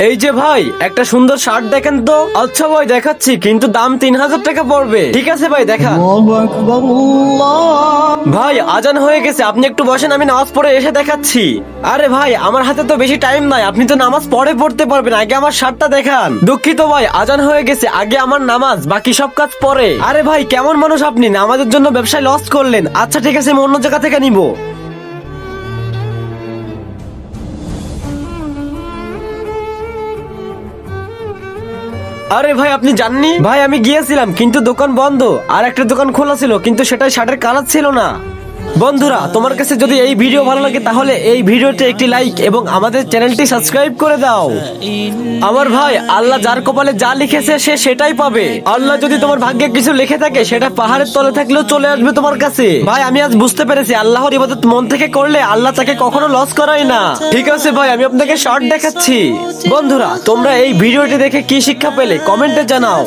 এই যে ভাই, একটা সুন্দর শার্ট দেখেন তো। আচ্ছা ভাই দেখাচ্ছি, কিন্তু দাম 3000 টাকা পড়বে। ঠিক আছে ভাই, দেখা। ভাই আজান হয়ে গেছে, আপনি একটু বসেন, আমি নামাজ পড়ে এসে দেখাচ্ছি। আরে ভাই, আমার হাতে তো বেশি টাইম নাই, আপনি তো নামাজ পড়ে পড়তে পারবেন, আগে আমার শার্টটা দেখান। দুঃখিত ভাই, আজান হয়ে গেছে, আগে আমার নামাজ, বাকি সব কাজ পরে। আরে ভাই কেমন মানুষ আপনি, নামাজের জন্য ব্যবসায় লস করলেন। আচ্ছা ঠিক আছে, আমি অন্য জায়গা থেকে নিব। আরে ভাই আপনি জাননি? ভাই আমি গিয়েছিলাম কিন্তু দোকান বন্ধ, আর একটা দোকান খোলা ছিল, কিন্তু সেটাই শার্টের কালার ছিল না। বন্ধুরা, তোমার কাছে যদি এই ভিডিও ভালো লাগে তাহলে এই ভিডিওতে একটি লাইক এবং আমাদের চ্যানেলটি সাবস্ক্রাইব করে দাও। আমার ভাই, আল্লাহ যার কপালে যা লিখেছে সে সেটাই পাবে। আল্লাহ যদি তোমার ভাগ্যে কিছু লিখে থাকে, সেটা পাহাড়ের তলে থাকলেও চলে আসবে তোমার কাছে। ভাই আমি আজ বুঝতে পেরেছি, আল্লাহর ইবাদত মন থেকে করলে আল্লাহ তাকে কখনো লস করায় না। ঠিক আছে ভাই, আমি আপনাকে শর্ট দেখাচ্ছি। বন্ধুরা, তোমরা এই ভিডিওটি দেখে কি শিক্ষা পেলে কমেন্টে জানাও।